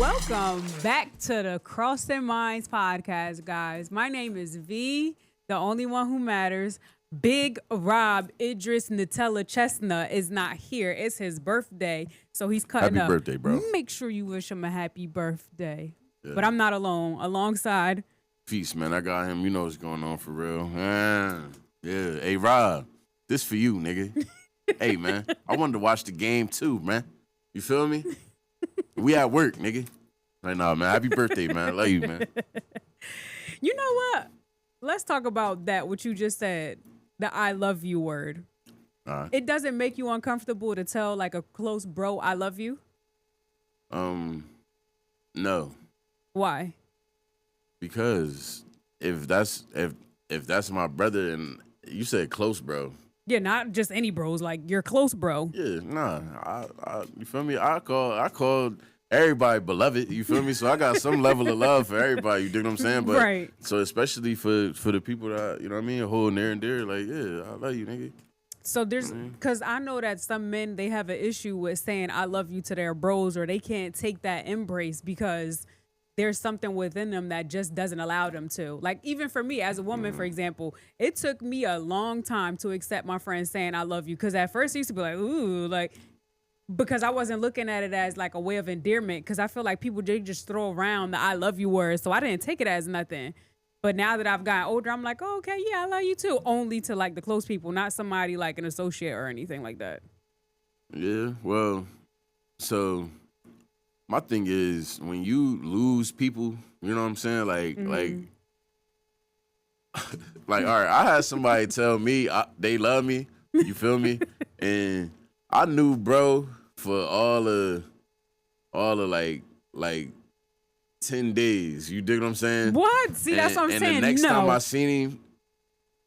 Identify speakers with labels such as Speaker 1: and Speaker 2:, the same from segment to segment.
Speaker 1: Welcome back to the Crossing Minds podcast, guys. My name is Vee, the only one who matters. Big Rob Idris Nutella Chestnut is not here. It's his birthday, so he's cutting up.
Speaker 2: Happy birthday, bro.
Speaker 1: Make sure you wish him a happy birthday.
Speaker 2: Yeah.
Speaker 1: But I'm not alone. Alongside
Speaker 2: Feast, man. I got him. You know what's going on for real. Man. Yeah. Hey, Rob, this for you, nigga. Hey, man. I wanted to watch the game too, man. You feel me? We at work, nigga. Right now, man. Happy birthday, man. I love you, man.
Speaker 1: You know what? Let's talk about that, what you just said, the I love you word. It doesn't make you uncomfortable to tell like a close bro, I love you?
Speaker 2: No.
Speaker 1: Why?
Speaker 2: Because if that's my brother and you said close, bro.
Speaker 1: Yeah, not just any bros, like your close bro.
Speaker 2: Yeah, nah. I you feel me? I called everybody beloved, you feel me? So I got some level of love for everybody, you dig what I'm saying? But
Speaker 1: right.
Speaker 2: So especially for the people that, you know what I mean, hold near and dear, like, yeah, I love you, nigga.
Speaker 1: So there's, because I know that some men, they have an issue with saying I love you to their bros, or they can't take that embrace because there's something within them that just doesn't allow them to. Like, even for me as a woman, for example, it took me a long time to accept my friends saying I love you. Because at first I used to be like, ooh, like, because I wasn't looking at it as like a way of endearment. Because I feel like people, they just throw around the I love you word. So I didn't take it as nothing. But now that I've gotten older, I'm like, oh, okay, yeah, I love you too. Only to like the close people, not somebody like an associate or anything like that.
Speaker 2: Yeah, well, so my thing is when you lose people, you know what I'm saying? Like, all right, I had somebody tell me they love me, you feel me? And I knew bro for all of like 10 days. You dig what I'm saying?
Speaker 1: What? See, that's what I'm saying.
Speaker 2: And the next time I seen him,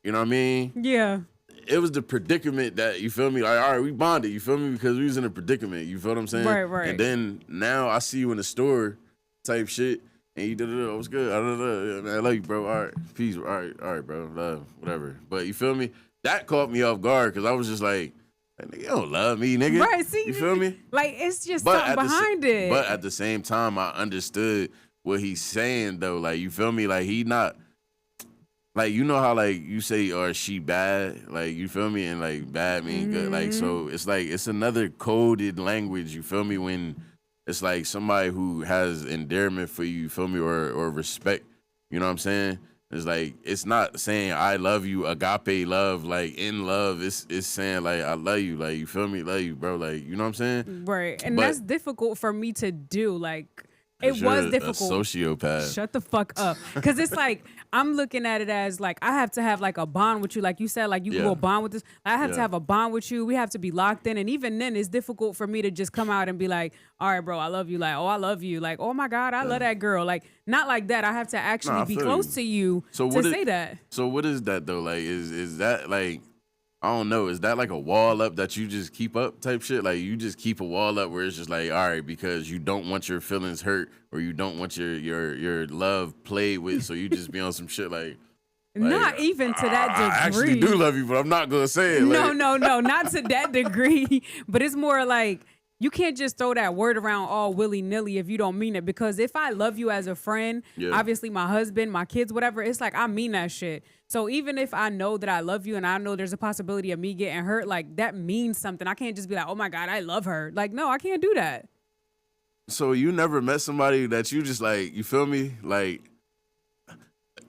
Speaker 2: you know what I mean?
Speaker 1: Yeah.
Speaker 2: It was the predicament that, you feel me? Like, all right, we bonded, you feel me? Because we was in a predicament, you feel what I'm saying?
Speaker 1: Right.
Speaker 2: And then now I see you in the store type shit, and you it was good. Yeah, man, I love you, bro. All right, peace. All right, bro. Love, whatever. But you feel me? That caught me off guard because I was just like, nigga, you don't love me, nigga.
Speaker 1: Right, see?
Speaker 2: You feel me?
Speaker 1: Like, it's just something behind it.
Speaker 2: But at the same time, I understood what he's saying, though. Like, you feel me? Like, he not... Like, you know how, like, you say, or she bad? Like, you feel me? And, like, bad mean good. Like, so it's like, it's another coded language, you feel me? When it's like somebody who has endearment for you feel me? Or respect, you know what I'm saying? It's like, it's not saying I love you, agape love, like, in love. It's saying, like, I love you. Like, you feel me? Love you, bro. Like, you know what I'm saying?
Speaker 1: Right. And that's difficult for me to do. Like, it was difficult.
Speaker 2: A sociopath.
Speaker 1: Shut the fuck up. Because it's like, I'm looking at it as like, I have to have like a bond with you. Like you said, like you can go bond with this. I have to have a bond with you. We have to be locked in. And even then, it's difficult for me to just come out and be like, all right, bro, I love you. Like, oh, I love you. Like, oh my God, I love that girl. Like, not like that. I have to actually be close to you to say that.
Speaker 2: So what is that though? Like, is that like, I don't know. Is that like a wall up that you just keep up type shit? Like you just keep a wall up where it's just like, all right, because you don't want your feelings hurt or you don't want your love played with, so you just be on some shit like
Speaker 1: not even to that degree.
Speaker 2: I actually do love you, but I'm not gonna say it.
Speaker 1: No, not to that degree. But it's more like you can't just throw that word around all willy-nilly if you don't mean it. Because if I love you as a friend, obviously my husband, my kids, whatever, it's like I mean that shit. So even if I know that I love you and I know there's a possibility of me getting hurt, like that means something. I can't just be like, oh my God, I love her. Like, no, I can't do that.
Speaker 2: So you never met somebody that you just like, you feel me? Like,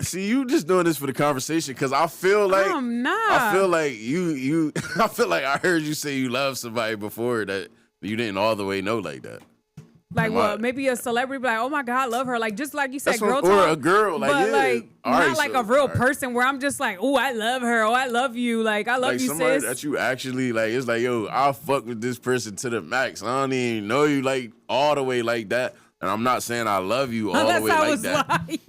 Speaker 2: see, you just doing this for the conversation because I feel like
Speaker 1: I'm not.
Speaker 2: I feel like I feel like I heard you say you love somebody before that you didn't all the way know like that.
Speaker 1: Like what? Maybe a celebrity be like, oh my God, I love her. Like just like you said, girl talk.
Speaker 2: Or a girl, like
Speaker 1: but
Speaker 2: yeah.
Speaker 1: like not like a real
Speaker 2: right.
Speaker 1: person where I'm just like, oh, I love her. Oh, I love you. Like I love
Speaker 2: like
Speaker 1: you,
Speaker 2: somebody
Speaker 1: sis.
Speaker 2: that you actually like. It's like, yo, I'll fuck with this person to the max. I don't even know you like all the way like that. And I'm not saying I love you all the way like that.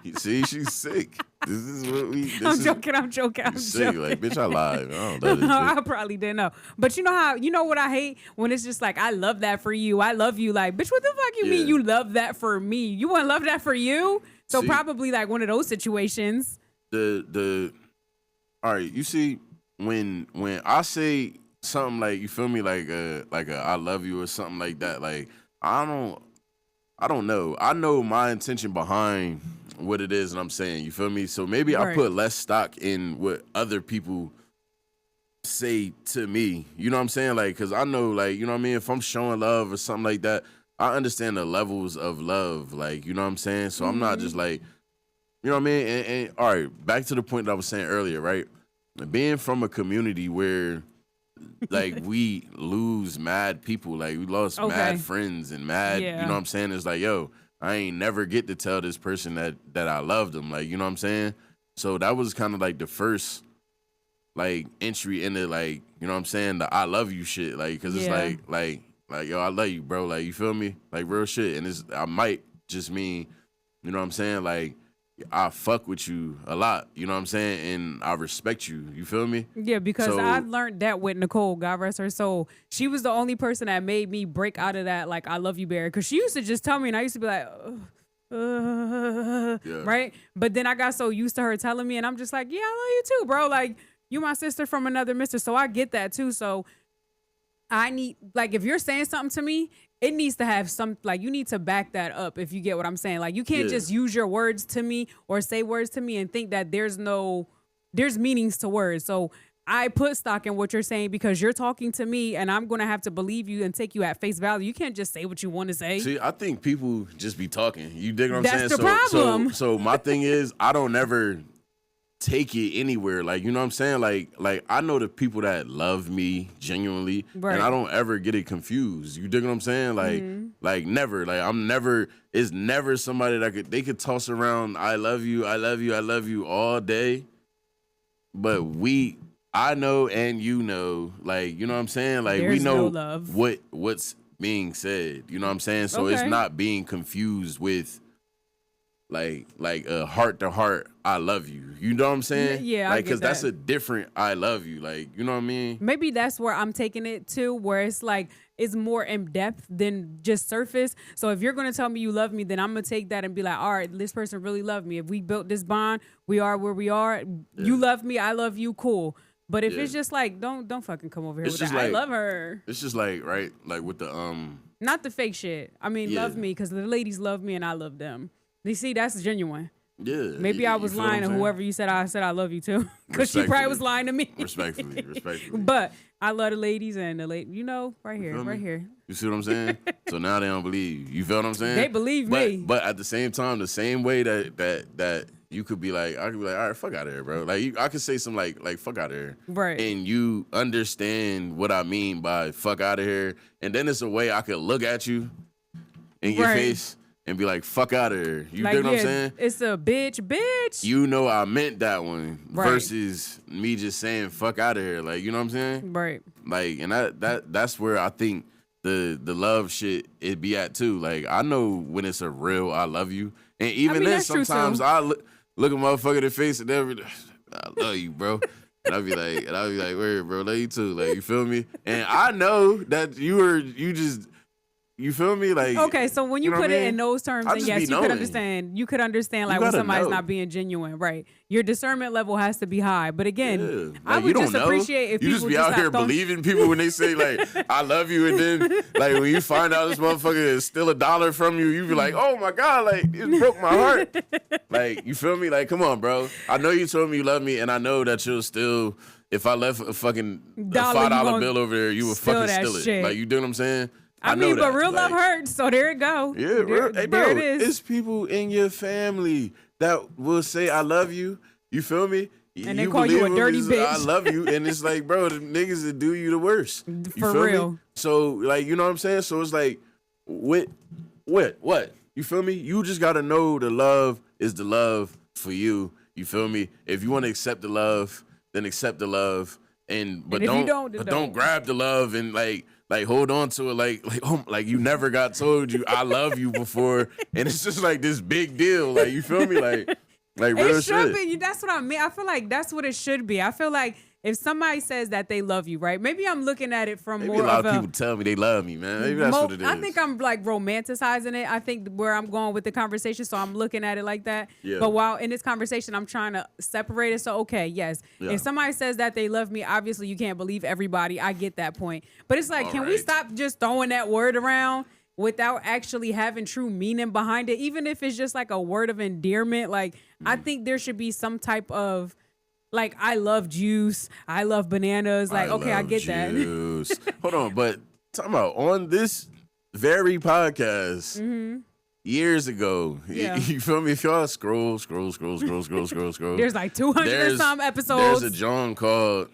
Speaker 2: You see, she's sick. This is what we.
Speaker 1: I'm joking. I'm joking.
Speaker 2: Like, bitch, I lied. I don't know this
Speaker 1: I probably didn't know. But you know what I hate? When it's just like, I love that for you. I love you. Like, bitch, what the fuck you mean you love that for me? You wouldn't love that for you? So see, probably like one of those situations.
Speaker 2: All right, you see, when I say something like, you feel me, like a I love you or something like that. Like I don't know. I know my intention behind what it is, and I'm saying, you feel me. So maybe I
Speaker 1: Right.
Speaker 2: put less stock in what other people say to me. You know what I'm saying? Like, cause I know, like, you know what I mean. If I'm showing love or something like that, I understand the levels of love. Like, you know what I'm saying. So I'm not just like, you know what I mean. And all right, back to the point that I was saying earlier, right? Being from a community where like we lose mad people, like we lost
Speaker 1: Okay.
Speaker 2: mad friends and mad, you
Speaker 1: Yeah.
Speaker 2: know what I'm saying? It's like, yo, I ain't never get to tell this person that I loved them, like, you know what I'm saying? So that was kind of like the first like entry into, like, you know what I'm saying, the I love you shit, like, cause it's
Speaker 1: Yeah.
Speaker 2: like yo, I love you, bro, like, you feel me, like real shit. And it's, I might just mean, you know what I'm saying, like I fuck with you a lot, you know what I'm saying, and I respect you. You feel me?
Speaker 1: Yeah, because
Speaker 2: So-
Speaker 1: I learned that with Nicole, God rest her soul. She was the only person that made me break out of that, like, I love you, Barry. Because she used to just tell me, and I used to be like,
Speaker 2: Yeah.
Speaker 1: right? But then I got so used to her telling me, and I'm just like, yeah, I love you too, bro. Like, you my sister from another mister, so I get that too. So I need, like, if you're saying something to me, it needs to have some, like, you need to back that up, if you get what I'm saying. Like, you can't
Speaker 2: Yeah.
Speaker 1: just use your words to me or say words to me and think that there's meanings to words. So I put stock in what you're saying because you're talking to me and I'm going to have to believe you and take you at face value. You can't just say what you want to say.
Speaker 2: See, I think people just be talking. You dig what I'm
Speaker 1: That's
Speaker 2: saying?
Speaker 1: the problem.
Speaker 2: So my thing is, I don't ever take it anywhere. Like, you know what I'm saying? Like I know the people that love me genuinely,
Speaker 1: Right.
Speaker 2: and I don't ever get it confused. You dig what I'm saying? Like never. Like I'm never. It's never somebody that they could toss around I love you, I love you, I love you all day, but I know and you know, like, you know what I'm saying? Like,
Speaker 1: There's
Speaker 2: we know
Speaker 1: no love.
Speaker 2: what's being said. You know what I'm saying? So it's
Speaker 1: Okay.
Speaker 2: not being confused with like a heart to heart I love you. You know what I'm saying?
Speaker 1: Yeah, I
Speaker 2: like,
Speaker 1: get
Speaker 2: cause that's
Speaker 1: that.
Speaker 2: a different I love you. Like, you know what I mean?
Speaker 1: Maybe that's where I'm taking it to, where it's like, it's more in depth than just surface. So if you're going to tell me you love me, then I'm going to take that and be like, all right, this person really loved me. If we built this bond, we are where we are. You love me, I love you, cool. But if it's just like, don't fucking come over here
Speaker 2: It's
Speaker 1: with
Speaker 2: just
Speaker 1: that. I
Speaker 2: like-
Speaker 1: love her.
Speaker 2: It's just like, right, like with the
Speaker 1: Not the fake shit. I mean,
Speaker 2: Yeah.
Speaker 1: love me because the ladies love me and I love them. You see, that's genuine.
Speaker 2: yeah.
Speaker 1: Maybe I was
Speaker 2: you feel what
Speaker 1: lying
Speaker 2: I'm
Speaker 1: to
Speaker 2: saying?
Speaker 1: whoever you said I love you to, because she probably
Speaker 2: Respectfully.
Speaker 1: was lying to me.
Speaker 2: Respectfully.
Speaker 1: But I love the ladies and the lady, you know, right here,
Speaker 2: feel me?
Speaker 1: right here.
Speaker 2: You see what I'm saying? So now they don't believe you. You feel what I'm saying?
Speaker 1: They believe me.
Speaker 2: But at the same time, the same way that you could be like, I could be like, all right, fuck out of here, bro. Like, I could say something like fuck out of here.
Speaker 1: Right.
Speaker 2: And you understand what I mean by fuck out of here. And then it's a way I could look at you in your
Speaker 1: Right.
Speaker 2: face and be like, fuck out of here. You
Speaker 1: Like,
Speaker 2: dig what I'm saying?
Speaker 1: it's a bitch.
Speaker 2: You know I meant that one
Speaker 1: Right.
Speaker 2: versus me just saying fuck out of here. Like, you know what I'm saying?
Speaker 1: Right.
Speaker 2: Like, and that's where I think the love shit it be at too. Like, I know when it's a real I love you, and even
Speaker 1: mean,
Speaker 2: then
Speaker 1: that's true,
Speaker 2: sometimes
Speaker 1: too.
Speaker 2: I look a motherfucker in the face and I love you, bro. And I'll be like, word, bro, love you too. Like, you feel me? And I know that you feel me? Like,
Speaker 1: Okay, so when you
Speaker 2: know what
Speaker 1: put
Speaker 2: I
Speaker 1: it
Speaker 2: mean?
Speaker 1: in those terms,
Speaker 2: I
Speaker 1: then
Speaker 2: just
Speaker 1: yes,
Speaker 2: be
Speaker 1: you could
Speaker 2: knowing.
Speaker 1: understand. You could understand like
Speaker 2: You
Speaker 1: when
Speaker 2: gotta
Speaker 1: somebody's
Speaker 2: know.
Speaker 1: not being genuine, right? Your discernment level has to be high. But again,
Speaker 2: Yeah.
Speaker 1: I
Speaker 2: Like,
Speaker 1: would
Speaker 2: you don't
Speaker 1: just
Speaker 2: know.
Speaker 1: appreciate if
Speaker 2: you
Speaker 1: people
Speaker 2: just be out here
Speaker 1: not throwing-
Speaker 2: believing people when they say like I love you, and then like when you find out this motherfucker is still $1 from you, you be like, oh my god, like it broke my heart. Like, you feel me? Like, come on, bro. I know you told me you love me, and I know that you'll still. If I left a fucking
Speaker 1: Dollar, you
Speaker 2: $5
Speaker 1: gonna
Speaker 2: bill over there, you would
Speaker 1: steal
Speaker 2: fucking
Speaker 1: that
Speaker 2: steal it.
Speaker 1: shit.
Speaker 2: Like, you do what I'm saying?
Speaker 1: I
Speaker 2: know
Speaker 1: mean, but
Speaker 2: that.
Speaker 1: real love
Speaker 2: Like,
Speaker 1: hurts. So there it go.
Speaker 2: Yeah,
Speaker 1: there,
Speaker 2: hey,
Speaker 1: there
Speaker 2: bro,
Speaker 1: it is.
Speaker 2: it's people in your family that will say I love you. You feel me?
Speaker 1: And they call you a
Speaker 2: believe them
Speaker 1: dirty
Speaker 2: is,
Speaker 1: bitch.
Speaker 2: I love you, and it's like, bro, the niggas that do you the worst. You
Speaker 1: For
Speaker 2: feel
Speaker 1: real.
Speaker 2: Me? So, like, you know what I'm saying? So it's like, what? You feel me? You just gotta know the love is the love for you. You feel me? If you want to accept the love, then accept the love, but
Speaker 1: if you don't, then
Speaker 2: but
Speaker 1: don't.
Speaker 2: don't grab the love and like hold on to it like you never got told you I love you before, and it's just like this big deal. Like, you feel me? Like real
Speaker 1: It should
Speaker 2: shit.
Speaker 1: be. That's what I mean. I feel like that's what it should be. I feel like if somebody says that they love you, right? Maybe I'm looking at it from
Speaker 2: Maybe
Speaker 1: more
Speaker 2: a lot
Speaker 1: of
Speaker 2: of people tell me they love me, man. Maybe that's what it is.
Speaker 1: I think I'm like romanticizing it. I think where I'm going with the conversation, so I'm looking at it like that.
Speaker 2: Yeah.
Speaker 1: But while in this conversation, I'm trying to separate it. So okay, yes, if somebody says that they love me, obviously you can't believe everybody. I get that point. But it's like, can we stop just throwing that word around without actually having true meaning behind it? Even if it's just like a word of endearment, like I think there should be some type of like, I love juice, I love bananas. Like, okay, I get
Speaker 2: juice. that. Hold on, but talking about on this very podcast years ago, you feel me? If y'all scroll,
Speaker 1: there's like 200 and some episodes.
Speaker 2: There's a John called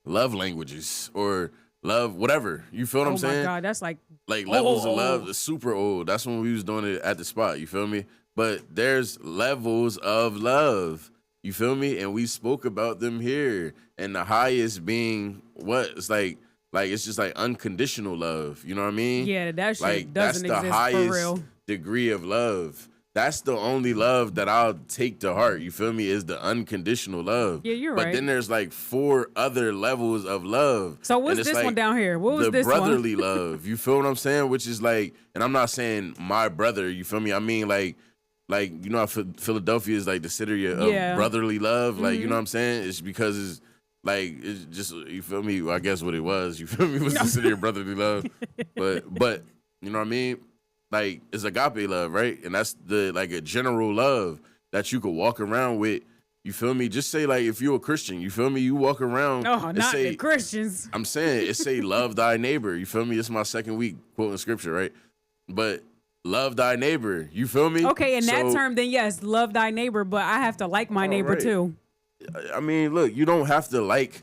Speaker 2: Love Languages or Love Whatever. You feel what I'm saying?
Speaker 1: Oh my God, that's like
Speaker 2: levels of love. It's super old. That's when we was doing it at the spot. You feel me? But there's levels of love. You feel me? And we spoke about them here. And the highest being what? It's like it's just like unconditional love. You know what I mean?
Speaker 1: Yeah, that shit
Speaker 2: like,
Speaker 1: doesn't exist
Speaker 2: the highest
Speaker 1: for real.
Speaker 2: degree of love. That's the only love that I'll take to heart. You feel me? Is the unconditional love.
Speaker 1: Yeah, you're right.
Speaker 2: But then there's like 4 other levels of love.
Speaker 1: So what's this one down here? What was this one?
Speaker 2: The brotherly love. You feel what I'm saying? Which is like, and I'm not saying my brother. You feel me? I mean like you know how Philadelphia is like the city of brotherly love. Like, you know what I'm saying? It's because it's like, it's just, you feel me? Well, I guess what it was. You feel me? It was the city of brotherly love. But you know what I mean? Like, it's agape love, right? And that's the like a general love that you could walk around with. You feel me? Just say like, if you're a Christian, you feel me? You walk around.
Speaker 1: Oh, not the Christians.
Speaker 2: I'm saying it say love thy neighbor. You feel me? It's my second week quoting scripture, right? But love thy neighbor. You feel me?
Speaker 1: Okay, in that term, then yes, love thy neighbor, but I have to like my neighbor too.
Speaker 2: I mean, look, you don't have to like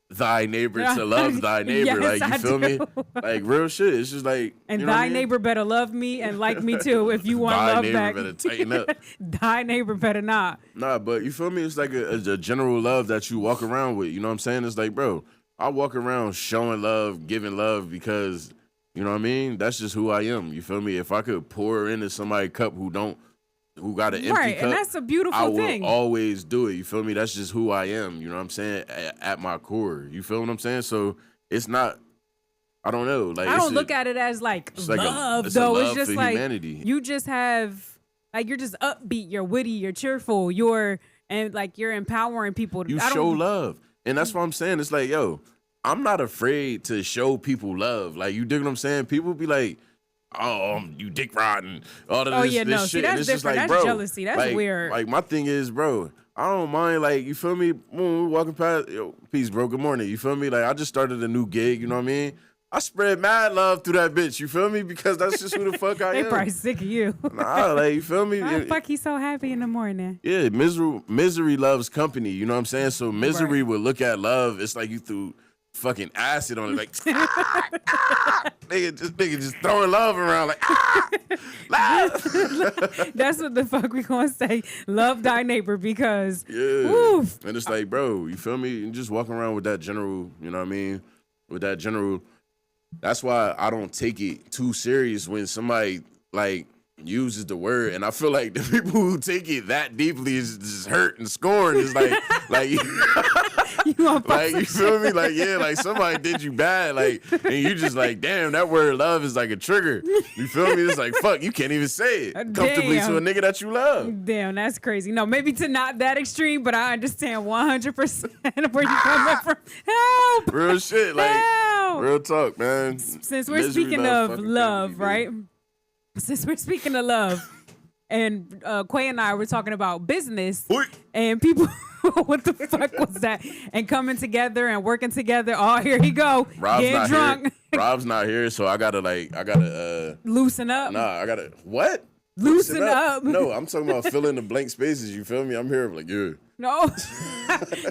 Speaker 2: thy neighbor to love thy neighbor.
Speaker 1: Yes,
Speaker 2: like, you feel me? Like, real shit. It's just like,
Speaker 1: and thy neighbor better love me and like me too if you want love back.
Speaker 2: Thy neighbor better tighten up.
Speaker 1: Thy neighbor better not.
Speaker 2: Nah, but you feel me? It's like a general love that you walk around with. You know what I'm saying? It's like, bro, I walk around showing love, giving love because, you know what I mean? That's just who I am. You feel me? If I could pour into somebody's cup who got an empty cup,
Speaker 1: and that's a beautiful thing.
Speaker 2: I will always do it. You feel me? That's just who I am. You know what I'm saying? At my core. You feel what I'm saying? So it's not, I don't know. Like,
Speaker 1: I don't look at it as like love, though. It's just like humanity. You just have, like, you're just upbeat, you're witty, you're cheerful, you're empowering people.
Speaker 2: You show love. And that's what I'm saying. It's like, yo, I'm not afraid to show people love. Like, you dig what I'm saying? People be like, oh, you dick riding, all of this shit.
Speaker 1: See, that's
Speaker 2: it's
Speaker 1: different.
Speaker 2: Just like,
Speaker 1: that's
Speaker 2: bro,
Speaker 1: jealousy. That's
Speaker 2: like,
Speaker 1: weird.
Speaker 2: Like, my thing is, bro, I don't mind, like, you feel me? When we're walking past, yo, peace, bro, good morning. You feel me? Like, I just started a new gig, you know what I mean? I spread mad love through that bitch, you feel me? Because that's just who the fuck I am.
Speaker 1: They probably sick of you.
Speaker 2: Nah, like, you feel me?
Speaker 1: Why the fuck he's so happy in the morning?
Speaker 2: Yeah, misery loves company, you know what I'm saying? So misery would look at love, it's like you threw fucking acid on it, like, nigga just throwing love around, like, love.
Speaker 1: That's what the fuck we gonna say. Love thy neighbor because,
Speaker 2: woof. And it's like, bro, you feel me? You just walking around with that general, you know what I mean? With that general, that's why I don't take it too serious when somebody like uses the word, and I feel like the people who take it that deeply is just hurt and scorn. It's like like you feel me? Like, yeah, like somebody did you bad, like, and you just like, damn, that word love is like a trigger. You feel me? It's like, fuck, you can't even say it comfortably to a nigga that you love.
Speaker 1: Damn, that's crazy. No, maybe to not that extreme, but I understand 100% where you coming from. Help!
Speaker 2: Real shit, like,
Speaker 1: help!
Speaker 2: Real talk, man.
Speaker 1: Since we're speaking of love, right? Since we're speaking of love, and Quay and I were talking about business and people, what the fuck was that? And coming together and working together. Oh, here he go.
Speaker 2: Rob's
Speaker 1: getting
Speaker 2: not
Speaker 1: drunk.
Speaker 2: Here. Rob's not here, so I gotta
Speaker 1: loosen up.
Speaker 2: Nah, I gotta what?
Speaker 1: Loosen up.
Speaker 2: No, I'm talking about filling the blank spaces. You feel me? I'm here like, yeah.
Speaker 1: No,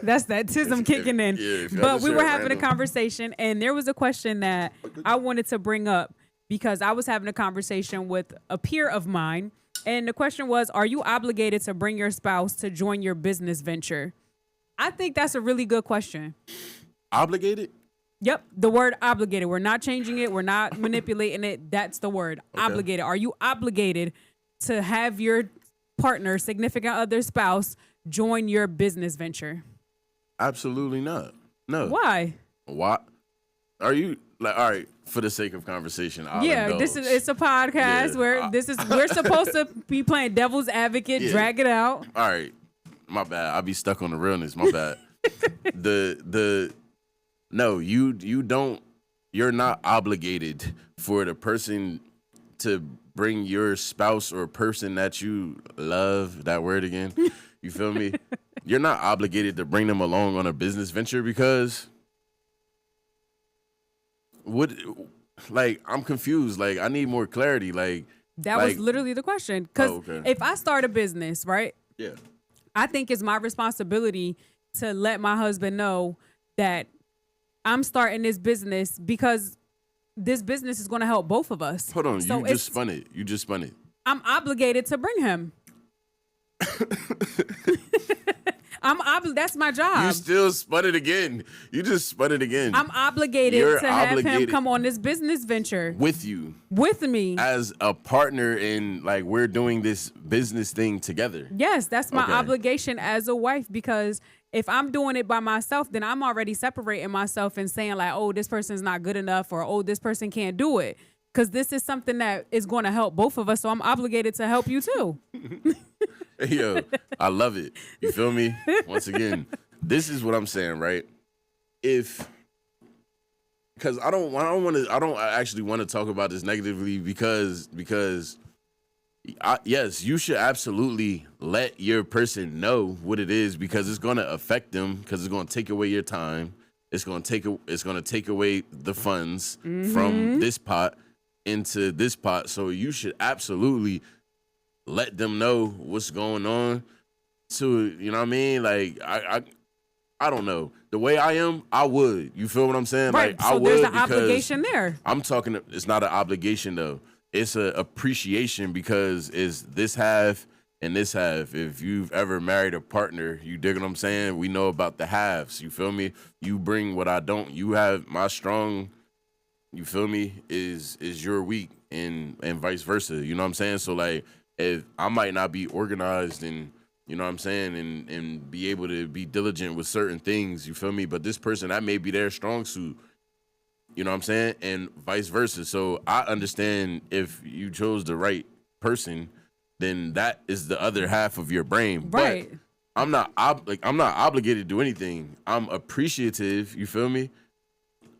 Speaker 1: that's that tism kicking in.
Speaker 2: Yeah,
Speaker 1: but we were having a conversation, and there was a question that I wanted to bring up because I was having a conversation with a peer of mine, and the question was, are you obligated to bring your spouse to join your business venture? I think that's a really good question.
Speaker 2: Obligated?
Speaker 1: Yep, the word obligated. We're not changing it. We're not manipulating it. That's the word, obligated. Are you obligated to have your partner, significant other, spouse, join your business venture?
Speaker 2: Absolutely not. No.
Speaker 1: Why?
Speaker 2: Why? Are you like, all right, for the sake of conversation, I'll indulge.
Speaker 1: It's a podcast where we're supposed to be playing devil's advocate, drag it out.
Speaker 2: All right. My bad. I'll be stuck on the realness. My bad. No, you're not obligated for the person to bring your spouse or person that you love, that word again. You feel me? You're not obligated to bring them along on a business venture because I'm confused. Like, I need more clarity.
Speaker 1: That was literally the question. Because if I start a business, right?
Speaker 2: Yeah.
Speaker 1: I think it's my responsibility to let my husband know that I'm starting this business because this business is going to help both of us.
Speaker 2: Hold on. You just spun it.
Speaker 1: I'm obligated to bring him. That's my job.
Speaker 2: You still spun it again. You just spun it again.
Speaker 1: I'm obligated to have him come on this business venture.
Speaker 2: With you.
Speaker 1: With me.
Speaker 2: As a partner in, like, we're doing this business thing together.
Speaker 1: Yes, that's my obligation as a wife, because if I'm doing it by myself, then I'm already separating myself and saying, like, oh, this person's not good enough, or, oh, this person can't do it. Because this is something that is going to help both of us, so I'm obligated to help you too.
Speaker 2: Yo, I love it. You feel me? Once again, this is what I'm saying, right? Because I don't actually want to talk about this negatively because yes, you should absolutely let your person know what it is, because it's going to affect them, because it's going to take away your time. It's going to take away the funds from this pot into this pot. So you should absolutely let them know what's going on. So, you know what I mean? Like, I don't know. The way I am, I would. You feel what I'm saying?
Speaker 1: Right.
Speaker 2: Like,
Speaker 1: so
Speaker 2: I would,
Speaker 1: there's an obligation there.
Speaker 2: I'm talking, it's not an obligation though. It's an appreciation, because it's this half and this half. If you've ever married a partner, you dig what I'm saying? We know about the halves. You feel me? You bring what I don't. You have my strong, you feel me, is your weak, and vice versa. You know what I'm saying? So, like, if I might not be organized and, you know what I'm saying, and be able to be diligent with certain things, you feel me? But this person, that may be their strong suit. You know what I'm saying? And vice versa. So I understand if you chose the right person, then that is the other half of your brain.
Speaker 1: Right.
Speaker 2: But I'm not obligated to do anything. I'm appreciative, you feel me?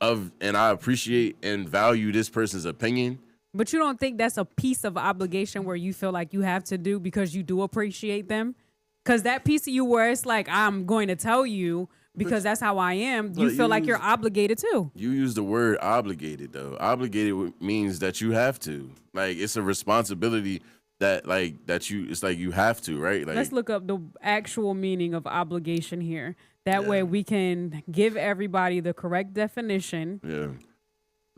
Speaker 2: And I appreciate and value this person's opinion.
Speaker 1: But you don't think that's a piece of obligation where you feel like you have to do because you do appreciate them? Because that piece of you where it's like, I'm going to tell you because that's how I am, you feel like you're obligated too. You
Speaker 2: use the word obligated, though. Obligated means that you have to. Like, it's a responsibility it's like you have to, right? Like,
Speaker 1: let's look up the actual meaning of obligation here. That way we can give everybody the correct definition.
Speaker 2: Yeah.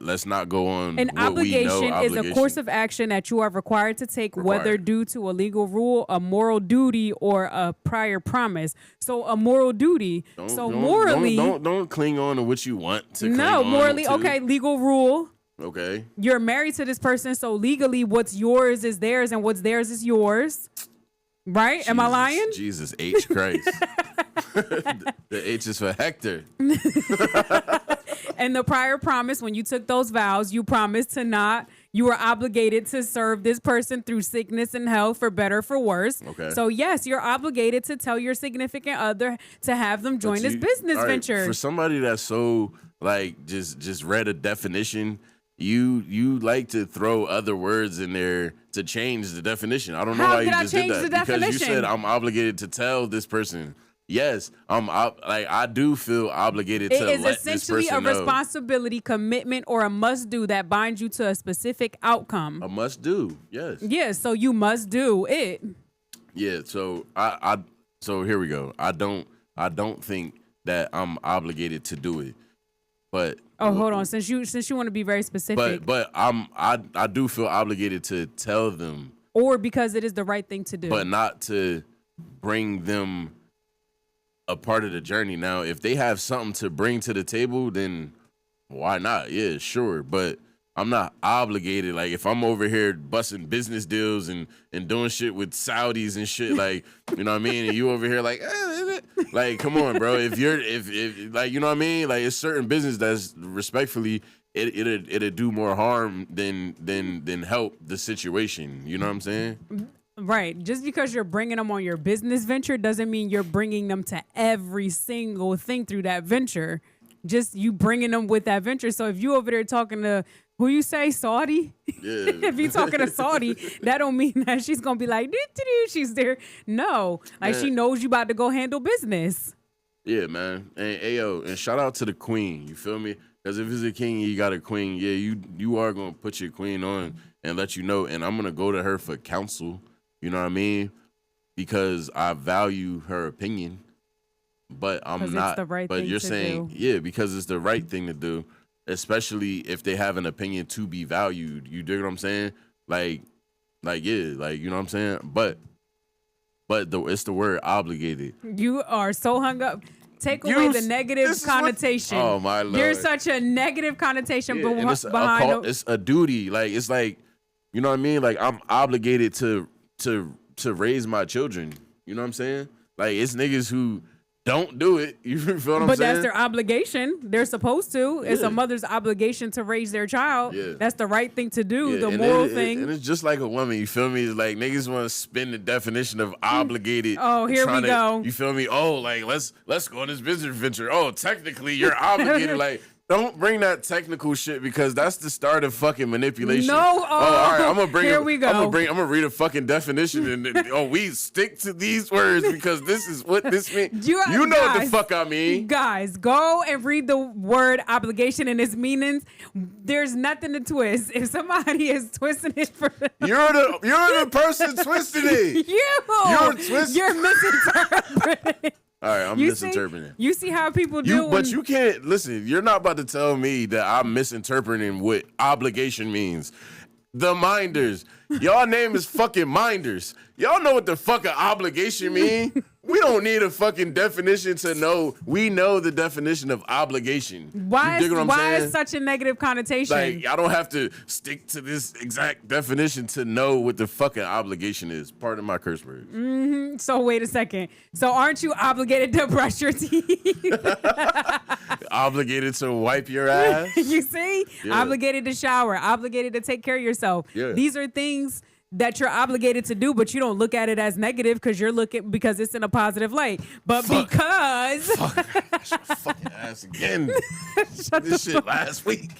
Speaker 2: Let's not go on.
Speaker 1: An obligation is a course of action that you are required to take, whether due to a legal rule, a moral duty, or a prior promise. So a moral duty. Morally,
Speaker 2: don't cling on to what you want to.
Speaker 1: No, morally, okay. Legal rule.
Speaker 2: Okay.
Speaker 1: You're married to this person, so legally, what's yours is theirs, and what's theirs is yours. Right?
Speaker 2: Jesus,
Speaker 1: am I lying?
Speaker 2: Jesus H Christ. The H is for Hector.
Speaker 1: And the prior promise, when you took those vows, you promised to not, you were obligated to serve this person through sickness and health, for better, for worse.
Speaker 2: Okay.
Speaker 1: So yes, you're obligated to tell your significant other to have them join this business venture.
Speaker 2: For somebody that's so, like, just read a definition, you like to throw other words in there to change the definition. I don't know why you just did that. Because you said I'm obligated to tell this person. Yes, I do feel obligated to let this person know. It is essentially a
Speaker 1: responsibility, commitment, or a must do that binds you to a specific outcome.
Speaker 2: A must do, yes.
Speaker 1: Yes, so you must do it.
Speaker 2: Yeah, so so here we go. I don't think that I'm obligated to do it. But
Speaker 1: hold on, since you want to be very specific.
Speaker 2: But I do feel obligated to tell them.
Speaker 1: Or because it is the right thing to do.
Speaker 2: But not to bring them a part of the journey. Now, if they have something to bring to the table, then why not? Yeah, sure. But I'm not obligated. Like, if I'm over here busting business deals and doing shit with Saudis and shit, like, you know what I mean? And you over here like, shit? Like, come on, bro. If like, you know what I mean? Like, it's certain business that's respectfully it'll do more harm than help the situation. You know what I'm saying?
Speaker 1: Right. Just because you're bringing them on your business venture doesn't mean you're bringing them to every single thing through that venture. Just you bringing them with that venture. So if you over there talking to who you say, Saudi?
Speaker 2: Yeah.
Speaker 1: If you talking to Saudi, that don't mean that she's going to be like, doo-doo-doo, she's there. No. Like, she knows you about to go handle business.
Speaker 2: Yeah, man. And ayo, and shout out to the queen. You feel me? Because if it's a king, you got a queen. Yeah, you are going to put your queen on and let you know. And I'm going to go to her for counsel. You know what I mean? Because I value her opinion, but I'm not. It's the right but thing you're saying, do. Yeah, because it's the right thing to do, especially if they have an opinion to be valued. You dig what I'm saying? Like yeah, like you know what I'm saying. But it's the word obligated. You are so hung up.
Speaker 1: Take away the negative connotation.
Speaker 2: Oh my Lord!
Speaker 1: There's such a negative connotation behind.
Speaker 2: It's a duty. Like it's like, you know what I mean? Like I'm obligated to raise my children. You know what I'm saying? Like it's niggas who don't do it. You feel what I'm saying?
Speaker 1: But that's their obligation. They're supposed to. Yeah. It's a mother's obligation to raise their child. Yeah. That's the right thing to do. Yeah. The moral thing.
Speaker 2: And it's just like a woman. You feel me? It's like niggas want to spin the definition of obligated.
Speaker 1: Oh, here we go.
Speaker 2: You feel me? Oh, like let's go on this business venture. Oh, technically you're obligated. Like. Don't bring that technical shit because that's the start of fucking manipulation.
Speaker 1: No, all right.
Speaker 2: I'm gonna bring.
Speaker 1: Here we go.
Speaker 2: I'm gonna read a fucking definition and we stick to these words because this is what this means. You know what the fuck I mean.
Speaker 1: Guys, go and read the word obligation and its meanings. There's nothing to twist. If somebody is twisting it for
Speaker 2: you're the person twisting it.
Speaker 1: You're misinterpreting.
Speaker 2: All right, I'm misinterpreting.
Speaker 1: You see how people do.
Speaker 2: But you can't listen. You're not about to tell me that I'm misinterpreting what obligation means. The Minders, y'all name is fucking Minders. Y'all know what the fucking obligation mean? We don't need a fucking definition to know. We know the definition of obligation.
Speaker 1: Why is such a negative connotation?
Speaker 2: Like, I don't have to stick to this exact definition to know what the fucking obligation is. Pardon my curse words.
Speaker 1: Mm-hmm. So wait a second. So aren't you obligated to brush your teeth?
Speaker 2: Obligated to wipe your ass?
Speaker 1: You see? Yeah. Obligated to shower. Obligated to take care of yourself. Yeah. These are things that you're obligated to do, but you don't look at it as negative because it's in a positive light. But because
Speaker 2: fucking ass again. This shit last week.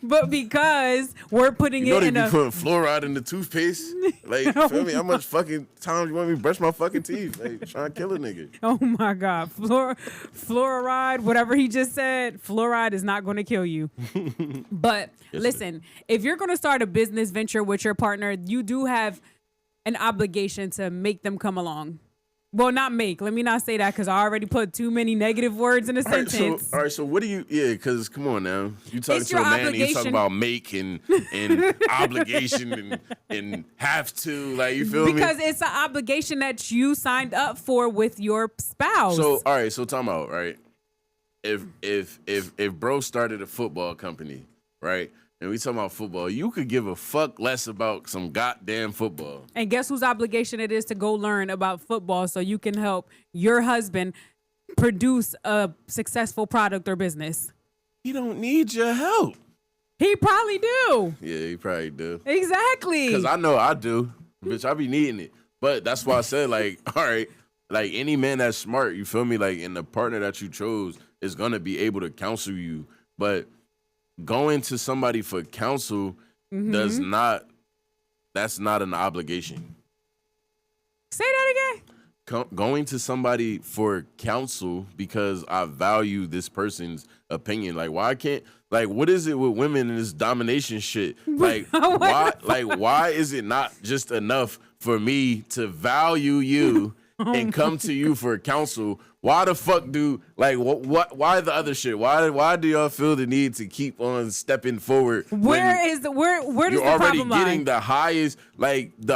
Speaker 1: But because we're putting
Speaker 2: it in putting fluoride in the toothpaste. Like, you feel me? How much fucking time you want me to brush my fucking teeth? Like, trying to kill a nigga.
Speaker 1: Oh my God. Fluoride, whatever he just said, fluoride is not going to kill you. But listen, if you're going to start a business venture with your partner, you do have an obligation to make them come along. Well, not make. Let me not say that because I already put too many negative words in a sentence.
Speaker 2: All right, so what do you... Yeah, because come on now. You talking to a man and you talking about make and obligation and have to. Like, you feel me?
Speaker 1: Because it's an obligation that you signed up for with your spouse.
Speaker 2: So, all right, so time out, right? If bro started a football company, right? And we talking about football, you could give a fuck less about some goddamn football.
Speaker 1: And guess whose obligation it is to go learn about football so you can help your husband produce a successful product or business?
Speaker 2: He don't need your help.
Speaker 1: He probably do.
Speaker 2: Yeah, he probably do.
Speaker 1: Exactly.
Speaker 2: Because I know I do. Bitch, I be needing it. But that's why I said, like, all right, like any man that's smart, you feel me? Like, and the partner that you chose is going to be able to counsel you. But going to somebody for counsel that's not an obligation.
Speaker 1: Say that again.
Speaker 2: Going to somebody for counsel because I value this person's opinion. Like, why can't, like, what is it with women and this domination shit? Like, why is it not just enough for me to value you and come to you for counsel? Why the fuck why the other shit? Why do y'all feel the need to keep on stepping forward?
Speaker 1: Where does the problem lie?
Speaker 2: You're already getting the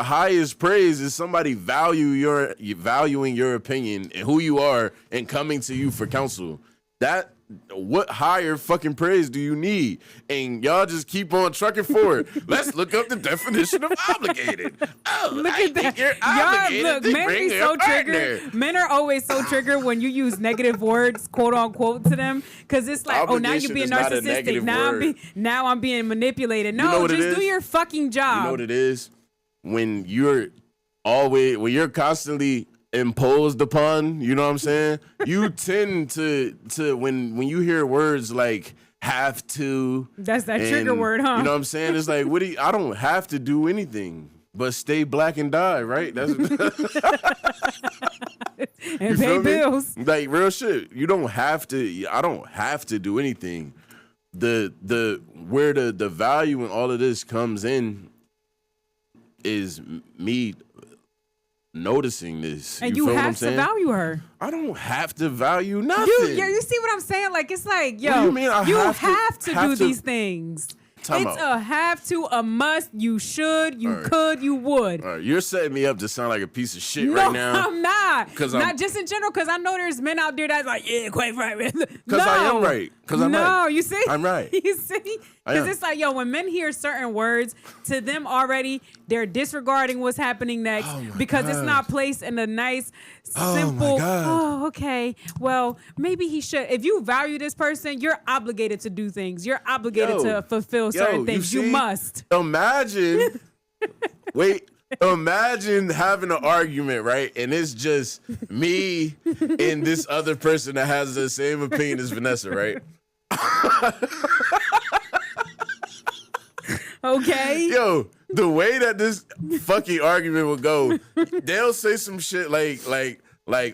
Speaker 2: highest praise is somebody valuing your opinion and who you are and coming to you for counsel. That what higher fucking praise do you need? And y'all just keep on trucking forward. Let's look up the definition of obligated. Oh,
Speaker 1: Look at that.
Speaker 2: You're obligated to
Speaker 1: men
Speaker 2: bring
Speaker 1: be
Speaker 2: your
Speaker 1: so
Speaker 2: partner.
Speaker 1: triggered. Men are always so triggered when you use negative words, quote unquote, to them, because it's like, oh, now you're
Speaker 2: Obligation
Speaker 1: being
Speaker 2: is not a
Speaker 1: narcissistic.
Speaker 2: negative
Speaker 1: Now
Speaker 2: word.
Speaker 1: I'm being manipulated.
Speaker 2: You know
Speaker 1: No,
Speaker 2: what it
Speaker 1: just do
Speaker 2: is?
Speaker 1: your fucking job.
Speaker 2: You know what it is? When you're constantly imposed upon, you know what I'm saying? You tend to when you hear words like have to.
Speaker 1: That's that
Speaker 2: and,
Speaker 1: trigger word, huh?
Speaker 2: You know what I'm saying? It's like, I don't have to do anything but stay black and die, right? That's
Speaker 1: and pay bills.
Speaker 2: Like real shit. You don't have to. I don't have to do anything. Where the value in all of this comes in is me noticing this.
Speaker 1: And
Speaker 2: you
Speaker 1: you
Speaker 2: feel what I'm
Speaker 1: have to
Speaker 2: saying?
Speaker 1: value her.
Speaker 2: I don't have to value nothing.
Speaker 1: You see what I'm saying? Like, it's like, yo,
Speaker 2: What do you mean
Speaker 1: you
Speaker 2: have to
Speaker 1: do these things.
Speaker 2: Time
Speaker 1: It's
Speaker 2: out.
Speaker 1: a have to, a must. You should, you
Speaker 2: All right.
Speaker 1: could, you would.
Speaker 2: All right, you're setting me up to sound like a piece of shit
Speaker 1: No,
Speaker 2: right now.
Speaker 1: I'm not.
Speaker 2: 'Cause
Speaker 1: Not
Speaker 2: I'm-
Speaker 1: just in general, because I know there's men out there that's like, yeah, quite right. Because
Speaker 2: I am right. 'Cause I'm
Speaker 1: no,
Speaker 2: right.
Speaker 1: you see?
Speaker 2: I'm right.
Speaker 1: You see?
Speaker 2: I
Speaker 1: Because
Speaker 2: am.
Speaker 1: it's like, yo, when men hear certain words, to them already, they're disregarding what's happening next
Speaker 2: Oh my
Speaker 1: because it's
Speaker 2: God.
Speaker 1: not placed in a nice,
Speaker 2: Oh my
Speaker 1: simple,
Speaker 2: God.
Speaker 1: okay, well, maybe he should. If you value this person, you're obligated to do things. You're obligated to fulfill certain things. You
Speaker 2: see?
Speaker 1: must.
Speaker 2: Imagine, imagine having an argument, right? And it's just me and this other person that has the same opinion as Vanessa, right?
Speaker 1: Okay.
Speaker 2: Yo, the way that this fucking argument would go, they'll say some shit like,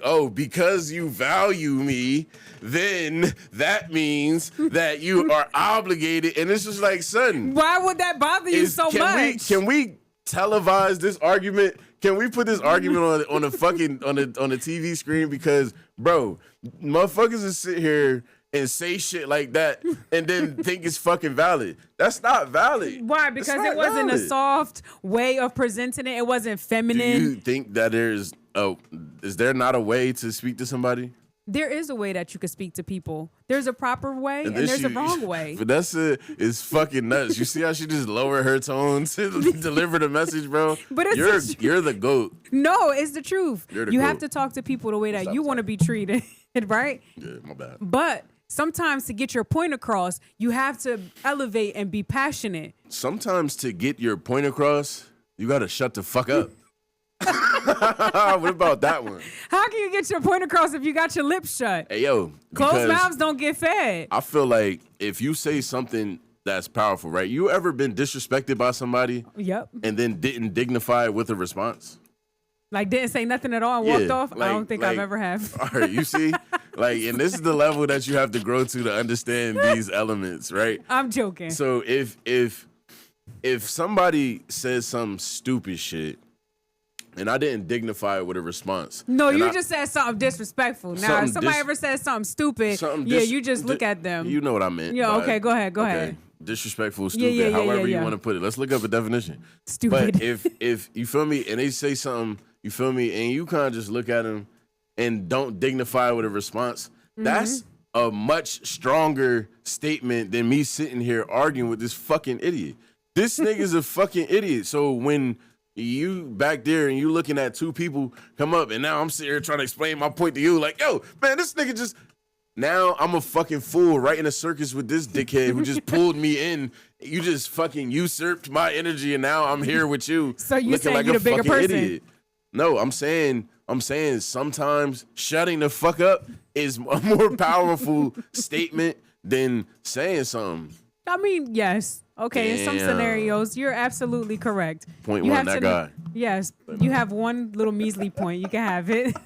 Speaker 2: oh, because you value me, then that means that you are obligated. And it's just like, son,
Speaker 1: Why would that bother you so much?
Speaker 2: Can we televise this argument? Can we put this argument on the TV screen? Because, bro, motherfuckers will sit here and say shit like that and then think it's fucking valid. That's not valid.
Speaker 1: Why? Because it wasn't a soft way of presenting it. It wasn't
Speaker 2: Do
Speaker 1: feminine.
Speaker 2: you think that is there not a way to speak to somebody?
Speaker 1: There is a way that you can speak to people. There's a proper way and there's a wrong way.
Speaker 2: Vanessa is fucking nuts. You see how she just lowered her tone to deliver the message, bro?
Speaker 1: But it's
Speaker 2: you're the GOAT.
Speaker 1: No, it's the truth.
Speaker 2: You're the
Speaker 1: You
Speaker 2: goat.
Speaker 1: have to talk to people the way that
Speaker 2: Stop
Speaker 1: you want to be treated, right?
Speaker 2: Yeah, my bad.
Speaker 1: But sometimes to get your point across, you have to elevate and be passionate.
Speaker 2: Sometimes to get your point across, you gotta shut the fuck up. What about that one?
Speaker 1: How can you get your point across if you got your lips shut?
Speaker 2: Hey, yo.
Speaker 1: Closed
Speaker 2: because
Speaker 1: mouths don't get fed.
Speaker 2: I feel like if you say something that's powerful, right? You ever been disrespected by somebody
Speaker 1: Yep.
Speaker 2: and then didn't dignify it with a response?
Speaker 1: Like didn't say nothing at all and walked
Speaker 2: Yeah,
Speaker 1: off? I don't think I've ever have.
Speaker 2: All right, you see? And this is the level that you have to grow to understand these elements, right?
Speaker 1: I'm joking.
Speaker 2: So if somebody says some stupid shit and I didn't dignify it with a response.
Speaker 1: No,
Speaker 2: and
Speaker 1: you just said something disrespectful. Now, if somebody ever says something stupid, you just look at them.
Speaker 2: You know what I meant.
Speaker 1: Yeah, okay, go ahead.
Speaker 2: Disrespectful, stupid,
Speaker 1: yeah,
Speaker 2: however
Speaker 1: yeah.
Speaker 2: you want to put it. Let's look up a definition.
Speaker 1: Stupid.
Speaker 2: But if you feel me, and they say something, you feel me, and you kind of just look at them and don't dignify it with a response, that's a much stronger statement than me sitting here arguing with this fucking idiot. This nigga's a fucking idiot. So when you back there and you looking at two people come up and now I'm sitting here trying to explain my point to you like, yo, man, this nigga just, now I'm a fucking fool right in a circus with this dickhead who just pulled me in. You just fucking usurped my energy and now I'm here with you.
Speaker 1: So you
Speaker 2: looking
Speaker 1: saying
Speaker 2: like
Speaker 1: you're
Speaker 2: a
Speaker 1: the bigger
Speaker 2: fucking
Speaker 1: person?
Speaker 2: idiot. No, I'm saying sometimes shutting the fuck up is a more powerful statement than saying something.
Speaker 1: I mean, yes. Okay, in some
Speaker 2: Damn.
Speaker 1: scenarios, you're absolutely correct.
Speaker 2: Point
Speaker 1: You
Speaker 2: one,
Speaker 1: have
Speaker 2: that
Speaker 1: to-
Speaker 2: guy.
Speaker 1: Yes, you have one little measly point. You can have it.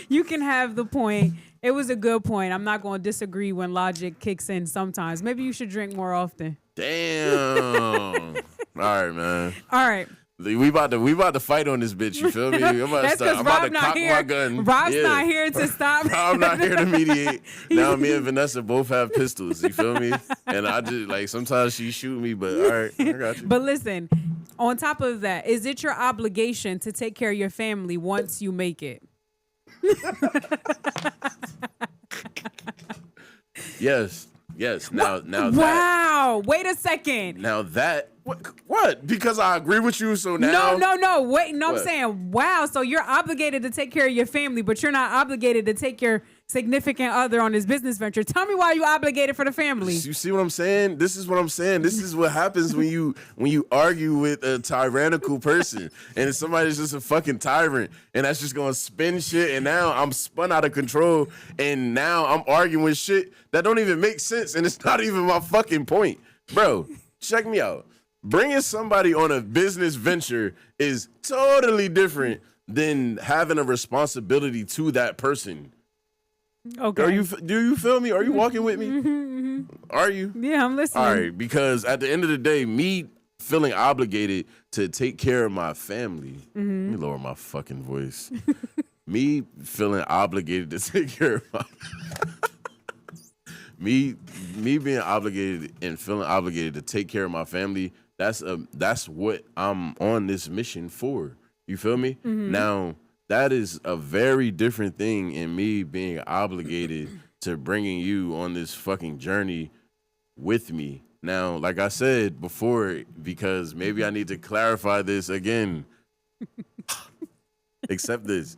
Speaker 1: You can have the point. It was a good point. I'm not going to disagree when logic kicks in sometimes. Maybe you should drink more often.
Speaker 2: Damn. All right, man.
Speaker 1: All right.
Speaker 2: We about to fight on this bitch. You feel me? I'm about
Speaker 1: That's because
Speaker 2: I'm about
Speaker 1: Rob
Speaker 2: to
Speaker 1: not
Speaker 2: cock
Speaker 1: here.
Speaker 2: my gun.
Speaker 1: Rob's
Speaker 2: Yeah.
Speaker 1: not here to stop.
Speaker 2: I'm not here to mediate. Now me and Vanessa both have pistols. You feel me? And I just like sometimes she shoot me, but all right, I got you.
Speaker 1: But listen, on top of that, is it your obligation to take care of your family once you make it?
Speaker 2: Yes. Now
Speaker 1: Wow. Wait a second.
Speaker 2: Now that what? Because I agree with you, so now
Speaker 1: No. Wait, no,
Speaker 2: What?
Speaker 1: I'm saying, wow. So you're obligated to take care of your family, but you're not obligated to take your significant other on this business venture. Tell me why you obligated for the family.
Speaker 2: You see what I'm saying? This is what I'm saying. This is what happens when you argue with a tyrannical person and somebody's just a fucking tyrant and that's just gonna spin shit and now I'm spun out of control and now I'm arguing with shit that don't even make sense and it's not even my fucking point. Bro, check me out. Bringing somebody on a business venture is totally different than having a responsibility to that person.
Speaker 1: Okay.
Speaker 2: Do you feel me? Are you walking with me? Are you?
Speaker 1: Yeah, I'm listening.
Speaker 2: All right, because at the end of the day, me feeling obligated to take care of my family. Let me lower my fucking voice. Me feeling obligated to take care of my me being obligated and feeling obligated to take care of my family. That's what I'm on this mission for. You feel me? Now, that is a very different thing in me being obligated to bringing you on this fucking journey with me. Now, like I said before, because maybe I need to clarify this again. Accept this.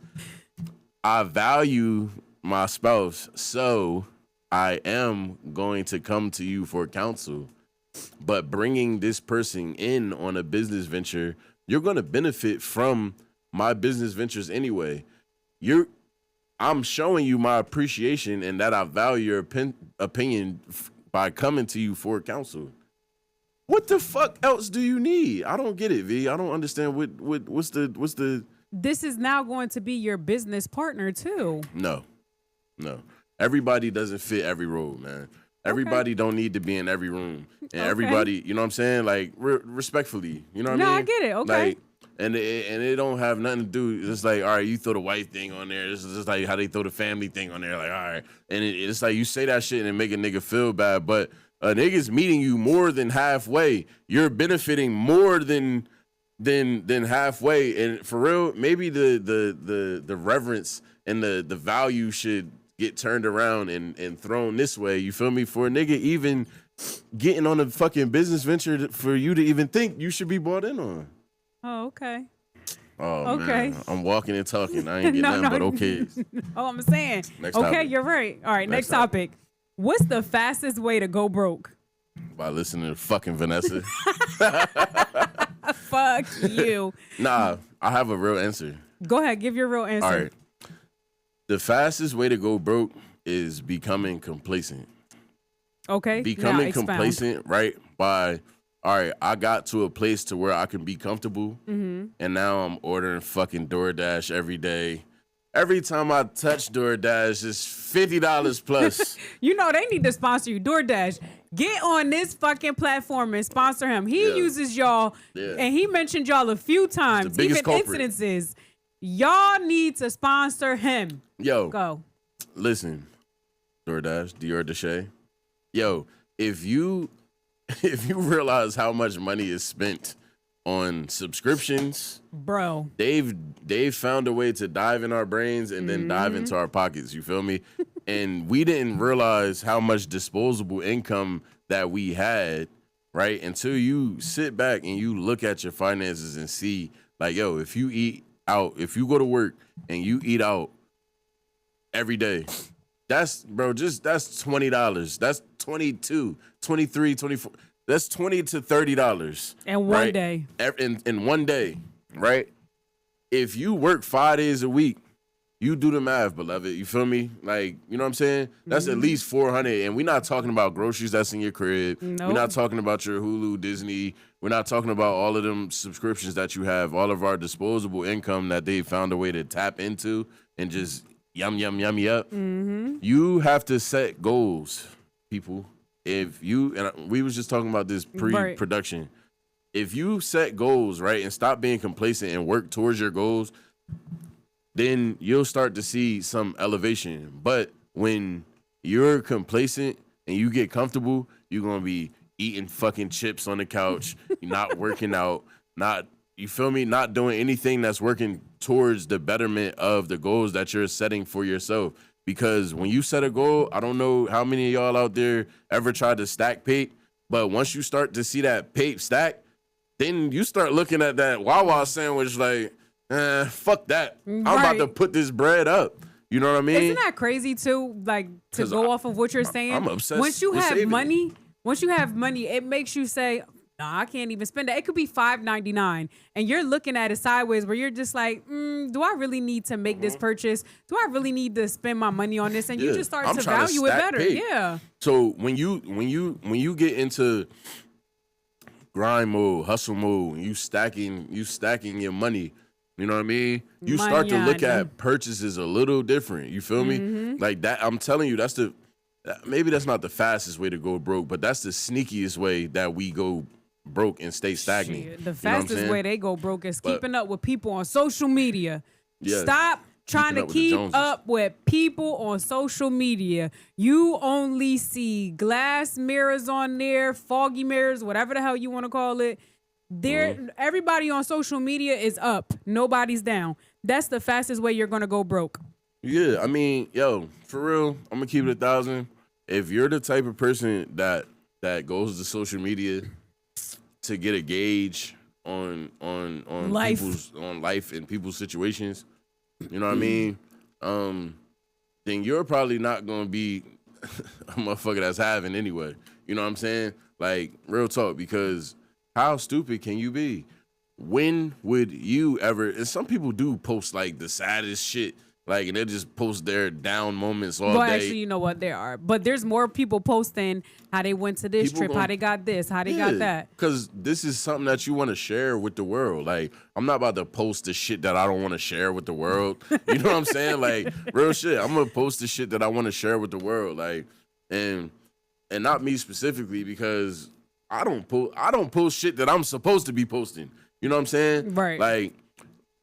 Speaker 2: I value my spouse, so I am going to come to you for counsel. But bringing this person in on a business venture, you're going to benefit from my business ventures anyway. I'm showing you my appreciation and that I value your opinion by coming to you for counsel. What the fuck else do you need? I don't get it, V. I don't understand what's the.
Speaker 1: This is now going to be your business partner too.
Speaker 2: No. Everybody doesn't fit every role, man. Everybody don't need to be in every room, and everybody, you know what I'm saying? Like respectfully, you know what I mean?
Speaker 1: No, I get it. Okay.
Speaker 2: Like, and it don't have nothing to do. It's like, all right, you throw the white thing on there. It's just like how they throw the family thing on there. Like, all right, and it's like you say that shit and it make a nigga feel bad, but a nigga's meeting you more than halfway. You're benefiting more than halfway, and for real, maybe the reverence and the value should get turned around and thrown this way. You feel me? For a nigga even getting on a fucking business venture for you to even think you should be brought in on.
Speaker 1: Oh, okay.
Speaker 2: Oh,
Speaker 1: okay.
Speaker 2: Man. I'm walking and talking. I ain't getting nothing but okay.
Speaker 1: Oh, I'm saying.
Speaker 2: Next
Speaker 1: okay,
Speaker 2: topic.
Speaker 1: You're right. All right, next topic. What's the fastest way to go broke?
Speaker 2: By listening to fucking Vanessa.
Speaker 1: Fuck you.
Speaker 2: Nah, I have a real answer.
Speaker 1: Go ahead, give your real answer.
Speaker 2: All right. The fastest way to go broke is becoming complacent.
Speaker 1: Okay.
Speaker 2: Becoming complacent, right? By, all right, I got to a place to where I can be comfortable, and now I'm ordering fucking DoorDash every day. Every time I touch DoorDash, it's $50 plus.
Speaker 1: You know, they need to sponsor you. DoorDash, get on this fucking platform and sponsor him. He uses y'all, and he mentioned y'all a few times, even incidences. Y'all need to sponsor him.
Speaker 2: Yo,
Speaker 1: go.
Speaker 2: Listen, DoorDash, Dior Deshay. Yo, if you realize how much money is spent on subscriptions,
Speaker 1: bro,
Speaker 2: they've found a way to dive in our brains and then dive into our pockets. You feel me? And we didn't realize how much disposable income that we had, right? Until you sit back and you look at your finances and see, like, yo, if you eat out, if you go to work and you eat out every day, that's $20. That's $22, $23, $24. That's $20 to $30.
Speaker 1: In one day.
Speaker 2: In one day, right? If you work 5 days a week, you do the math, beloved. You feel me? Like, you know what I'm saying? That's at least $400. And we're not talking about groceries that's in your crib. Nope. We're not talking about your Hulu, Disney. We're not talking about all of them subscriptions that you have, all of our disposable income that they found a way to tap into and just yum up. You have to set goals, people. If you, and we was just talking about this pre-production. Right. If you set goals, right, and stop being complacent and work towards your goals, then you'll start to see some elevation. But when you're complacent and you get comfortable, you're going to be eating fucking chips on the couch, not working out, not doing anything that's working towards the betterment of the goals that you're setting for yourself. because when you set a goal, I don't know how many of y'all out there ever tried to stack pape, but once you start to see that pape stack, then you start looking at that Wawa sandwich like, fuck that. I'm about to put this bread up. You know what I mean?
Speaker 1: Isn't that crazy too? Like, to go off of what you're saying.
Speaker 2: I'm obsessed.
Speaker 1: Once you
Speaker 2: with
Speaker 1: have
Speaker 2: saving
Speaker 1: money,
Speaker 2: it.
Speaker 1: it makes you say, nah, I can't even spend that. It could be $5.99, and you're looking at it sideways where you're just like, do I really need to make this purchase? Do I really need to spend my money on this? And you just start to value it better.
Speaker 2: Pape.
Speaker 1: Yeah.
Speaker 2: So when you get into grind mode, hustle mode, you stacking your money. You know what I mean? You start to look at purchases a little different. You feel me? Like that. I'm telling you, maybe that's not the fastest way to go broke, but that's the sneakiest way that we go broke and stay stagnant.
Speaker 1: Shit, the fastest way they go broke is keeping up with people on social media.
Speaker 2: Yeah,
Speaker 1: Stop trying to keep up with people on social media. You only see glass mirrors on there, foggy mirrors, whatever the hell you want to call it. Everybody on social media is up. Nobody's down. That's the fastest way you're gonna go broke.
Speaker 2: Yeah, I mean, yo, for real, I'm gonna keep it 1,000. If you're the type of person that goes to social media to get a gauge on
Speaker 1: life.
Speaker 2: on life and people's situations, you know what I mean? Then you're probably not gonna be a motherfucker that's having anyway. You know what I'm saying? Like, real talk, because how stupid can you be? When would you ever? And some people do post like the saddest shit, like, and they just post their down moments all day.
Speaker 1: Well, actually, you know what? There are, but there's more people posting how they went to this trip, how they got this, how they got that.
Speaker 2: Because this is something that you want to share with the world. Like, I'm not about to post the shit that I don't want to share with the world. You know what I'm saying? Like, real shit. I'm gonna post the shit that I want to share with the world. Like, and not me specifically, because I don't post shit that I'm supposed to be posting. You know what I'm saying?
Speaker 1: Right.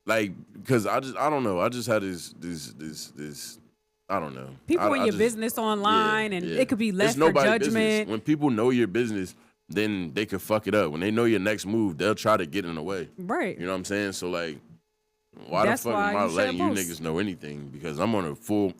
Speaker 2: Like, because I don't know. I just had this I don't know.
Speaker 1: People in your business online, and it could be left for judgment.
Speaker 2: Business. When people know your business, then they could fuck it up. When they know your next move, they'll try to get in the way.
Speaker 1: Right.
Speaker 2: You know what I'm saying? So, like, why the fuck am I letting you niggas know anything? Because I'm on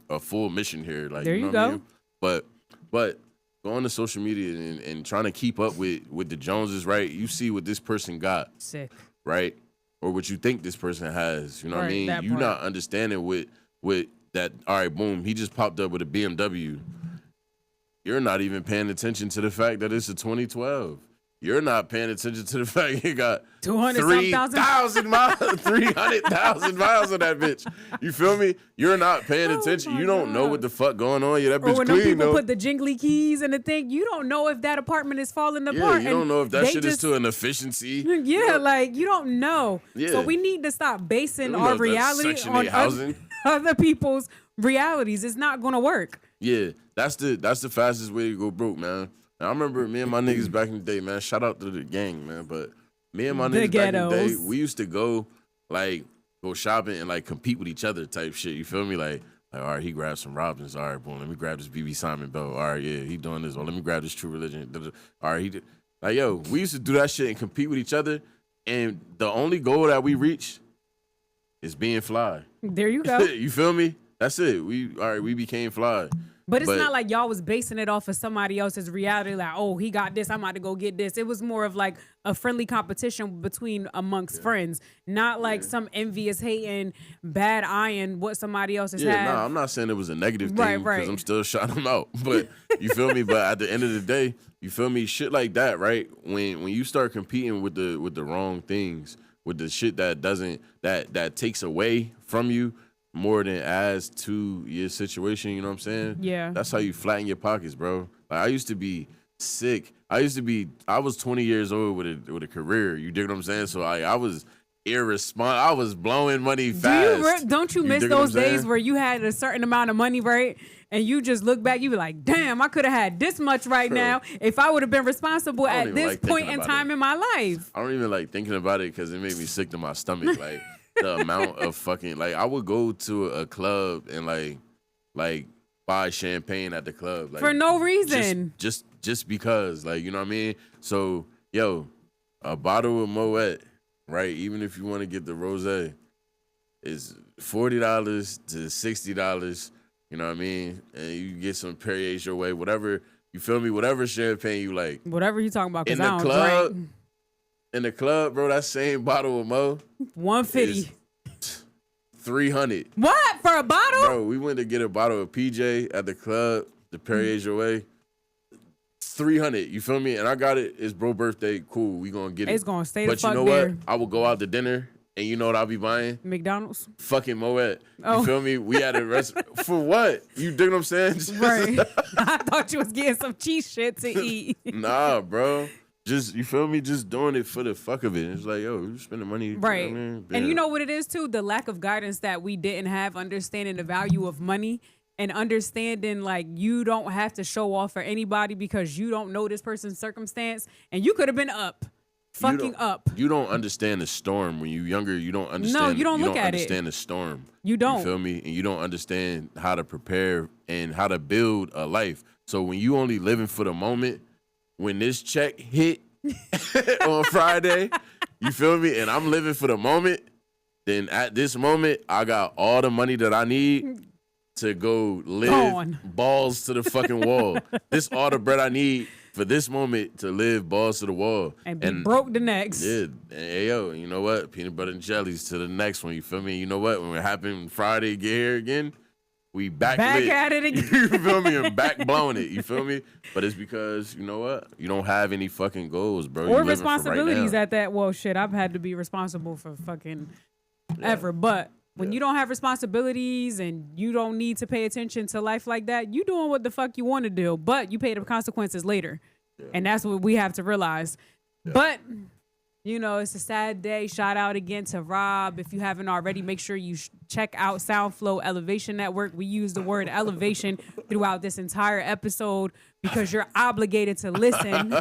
Speaker 2: a full mission here. Like,
Speaker 1: there
Speaker 2: you know
Speaker 1: go.
Speaker 2: What I mean? But going to social media and trying to keep up with the Joneses, right? You see what this person got.
Speaker 1: Sick.
Speaker 2: Right? Or what you think this person has. You know what I mean? You're not understanding with that, all right, boom, he just popped up with a BMW. You're not even paying attention to the fact that it's a 2012. You're not paying attention to the fact you got 300,000 miles, 300,000 miles on that bitch. You feel me? You're not paying attention. You don't know what the fuck going on. Yeah, that bitch
Speaker 1: when
Speaker 2: clean,
Speaker 1: people put the jingly keys in the thing, you don't know if that apartment is falling apart.
Speaker 2: Yeah, you don't know if that shit is to an efficiency.
Speaker 1: Yeah, like, you don't know. Yeah. So we need to stop basing our reality on other people's realities. It's not gonna work.
Speaker 2: Yeah, that's the fastest way to go broke, man. I remember me and my niggas back in the day, man. Shout out to the gang, man. But me and my niggas back in the day, we used to go shopping and like compete with each other type shit. You feel me? Like, all right, he grabbed some Robins. All right, boom, let me grab this BB Simon belt. All right, yeah, he doing this. Well, let me grab this True Religion. All right, he did. Like, yo, we used to do that shit and compete with each other. And the only goal that we reached is being fly.
Speaker 1: There you go.
Speaker 2: You feel me? That's it. We became fly.
Speaker 1: But it's not like y'all was basing it off of somebody else's reality. Like, oh, he got this, I'm about to go get this. It was more of like a friendly competition amongst friends, not like some envious, hating, bad eyeing what somebody else has had.
Speaker 2: Nah, I'm not saying it was a negative thing because I'm still shouting them out. But you feel me? But at the end of the day, you feel me? Shit like that, right? When you start competing with the wrong things, with the shit that takes away from you more than adds to your situation, you know what I'm saying?
Speaker 1: Yeah.
Speaker 2: That's how you flatten your pockets, bro. Like, I used to be sick. I was 20 years old with a career. You dig what I'm saying? So I was irresponsible. I was blowing money fast.
Speaker 1: Don't you miss those days where you had a certain amount of money, right? And you just look back, you be like, damn, I could have had this much right now if I would have been responsible at this point in time in my life.
Speaker 2: I don't even like thinking about it because it made me sick to my stomach. Like, the amount of fucking, like, I would go to a club and like buy champagne at the club, like,
Speaker 1: for no reason,
Speaker 2: just because, like, you know what I mean? So, yo, a bottle of Moet, right? Even if you want to get the rosé, is $40 to $60. You You know what I mean? And you get some Perrier's your way, whatever. You feel me? Whatever champagne you like.
Speaker 1: Whatever you talking about, because I don't
Speaker 2: club,
Speaker 1: drink.
Speaker 2: In the club, bro, that same bottle of Mo.
Speaker 1: $150.
Speaker 2: $300.
Speaker 1: What? For a bottle?
Speaker 2: Bro, we went to get a bottle of PJ at the club, the Perrier's your way. $300. You feel me? And I got it. It's bro birthday. Cool. We gonna get it.
Speaker 1: It's gonna stay the
Speaker 2: But
Speaker 1: fuck
Speaker 2: you know
Speaker 1: there.
Speaker 2: what? I will go out to dinner. And you know what I'll be buying?
Speaker 1: McDonald's.
Speaker 2: Fucking Moet.
Speaker 1: Oh.
Speaker 2: You feel me? We had a restaurant. For what? You dig what I'm saying?
Speaker 1: Right. I thought you was getting some cheese shit to eat.
Speaker 2: Nah, bro. Just, you feel me? Just doing it for the fuck of it. It's like, yo, you spending money.
Speaker 1: Right.
Speaker 2: You know what I mean?
Speaker 1: And you know what it is, too? The lack of guidance that we didn't have, understanding the value of money and understanding, like, you don't have to show off for anybody because you don't know this person's circumstance. And you could have been up. Fucking up.
Speaker 2: You don't understand the storm when you're younger. You don't understand.
Speaker 1: No, you don't look at it.
Speaker 2: Understand the storm.
Speaker 1: You don't.
Speaker 2: You feel me? And you don't understand how to prepare and how to build a life. So when you only living for the moment, when this check hit on Friday, you feel me? And I'm living for the moment. Then at this moment, I got all the money that I need to go live balls to the fucking wall. This all the bread I need for this moment to live balls to the wall.
Speaker 1: And be broke the next.
Speaker 2: Yeah. And hey, yo, you know what? Peanut butter and jellies to the next one. You feel me? You know what? When it happened Friday, get here again, we back lit.
Speaker 1: At it again.
Speaker 2: You feel me? And back blowing it. You feel me? But it's because, you know what? You don't have any fucking goals, bro.
Speaker 1: Or responsibilities at that. Well, shit, I've had to be responsible for fucking ever. But when you don't have responsibilities and you don't need to pay attention to life like that, you doing what the fuck you want to do, but you pay the consequences later. Yeah. And that's what we have to realize. Yeah. But, you know, it's a sad day. Shout out again to Rob. If you haven't already, make sure you check out SoundFlow Elevation Network. We use the word elevation throughout this entire episode because you're obligated to listen.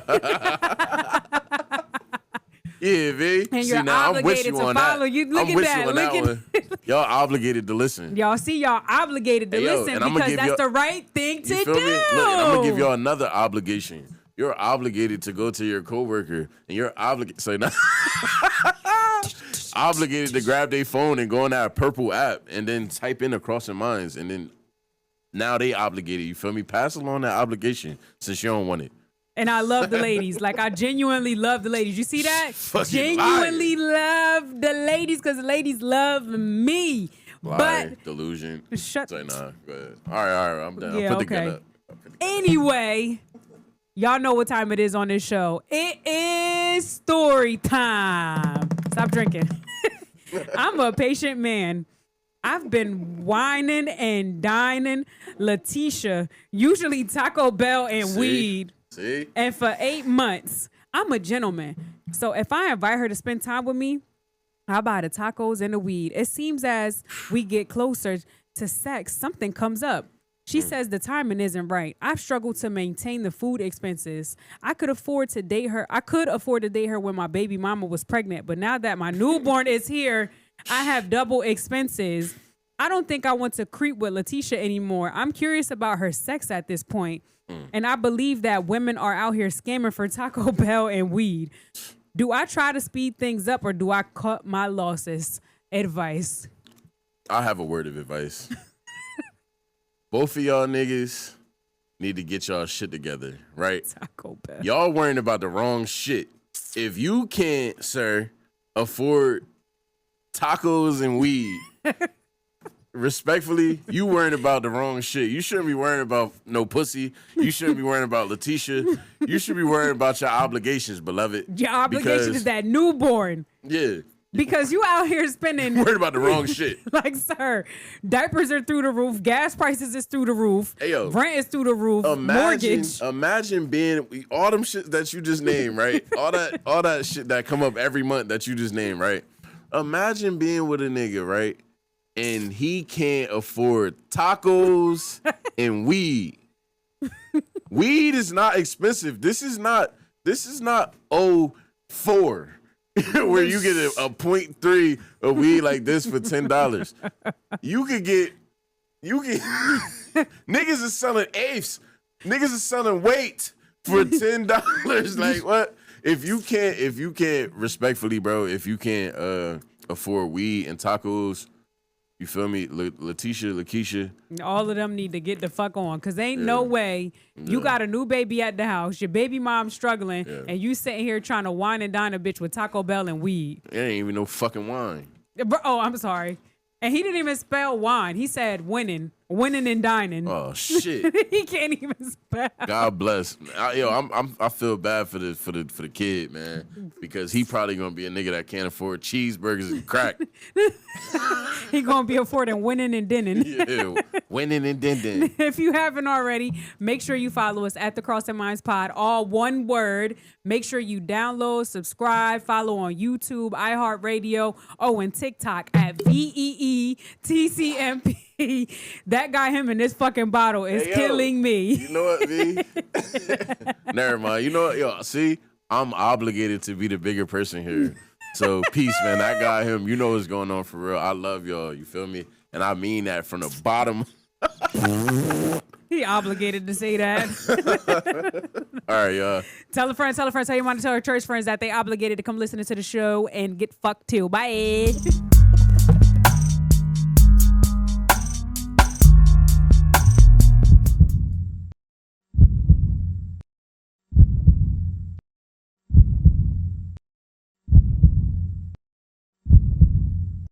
Speaker 2: Yeah, V.
Speaker 1: And you're obligated to follow. You look at that. Look at
Speaker 2: y'all obligated to listen.
Speaker 1: Y'all see, y'all obligated to listen because that's the right thing to do.
Speaker 2: Look, and I'm gonna give y'all another obligation. You're obligated to go to your coworker, and you're obligated. So now, obligated to grab their phone and go on that purple app and then type in across their minds, and then now they obligated. You feel me? Pass along that obligation since you don't want it.
Speaker 1: And I love the ladies. Like, I genuinely love the ladies. You see that? Genuinely love the ladies because the ladies love me. But
Speaker 2: delusion.
Speaker 1: Shut
Speaker 2: up. Nah, go ahead. All right. I'm done.
Speaker 1: Yeah,
Speaker 2: I'll put the gun up.
Speaker 1: Anyway, y'all know what time it is on this show. It is story time. Stop drinking. I'm a patient man. I've been whining and dining Letitia, usually Taco Bell and weed.
Speaker 2: See?
Speaker 1: And for 8 months, I'm a gentleman. So if I invite her to spend time with me, I buy the tacos and the weed. It seems as we get closer to sex, something comes up. She says the timing isn't right. I've struggled to maintain the food expenses. I could afford to date her when my baby mama was pregnant. But now that my newborn is here, I have double expenses. I don't think I want to creep with Letitia anymore. I'm curious about her sex at this point. And I believe that women are out here scamming for Taco Bell and weed. Do I try to speed things up or do I cut my losses? Advice.
Speaker 2: I have a word of advice. Both of y'all niggas need to get y'all shit together, right?
Speaker 1: Taco Bell.
Speaker 2: Y'all worrying about the wrong shit. If you can't, sir, afford tacos and weed, respectfully, you worrying about the wrong shit. You shouldn't be worrying about no pussy. You shouldn't be worrying about Letitia. You should be worrying about your obligations, beloved.
Speaker 1: Your obligation is that newborn.
Speaker 2: Yeah.
Speaker 1: Because you out here spending...
Speaker 2: Worried about the wrong shit.
Speaker 1: Like, sir, diapers are through the roof. Gas prices is through the roof.
Speaker 2: Hey, yo,
Speaker 1: rent is through the roof. Mortgage.
Speaker 2: Imagine being... All them shit that you just named, right? all that shit that come up every month that you just named, right? Imagine being with a nigga, right? And he can't afford tacos and weed. Weed is not expensive. This is not 04 where you get a 0.3 of weed like this for $10. Niggas is selling eighths. Niggas is selling weight for $10. Like, what? If you can't respectfully, bro, if you can't afford weed and tacos, You feel me? Letitia, Lakeisha.
Speaker 1: All of them need to get the fuck on, because ain't no way you got a new baby at the house, your baby mom's struggling, and you sitting here trying to wine and dine a bitch with Taco Bell and weed.
Speaker 2: It ain't even no fucking wine.
Speaker 1: Oh, I'm sorry. And he didn't even spell wine. He said winning and dining.
Speaker 2: Oh shit!
Speaker 1: He can't even spell.
Speaker 2: God bless. I feel bad for the kid, man, because he probably gonna be a nigga that can't afford cheeseburgers and crack.
Speaker 1: He gonna be affording winning and dinning.
Speaker 2: Yeah, winning and dinning.
Speaker 1: If you haven't already, make sure you follow us at the Crossing Minds Pod, all one word. Make sure you download, subscribe, follow on YouTube, iHeart Radio, and TikTok at VEE TCMP. That guy, him in this fucking bottle is killing me.
Speaker 2: You know what, V? Never mind. You know what? Yo, see, I'm obligated to be the bigger person here. So peace, man. That guy, him, you know what's going on for real. I love y'all. You feel me? And I mean that from the bottom.
Speaker 1: He obligated to say that.
Speaker 2: All right, y'all.
Speaker 1: Tell a friend, tell your mom to tell her church friends that they obligated to come listen to the show and get fucked too. Bye.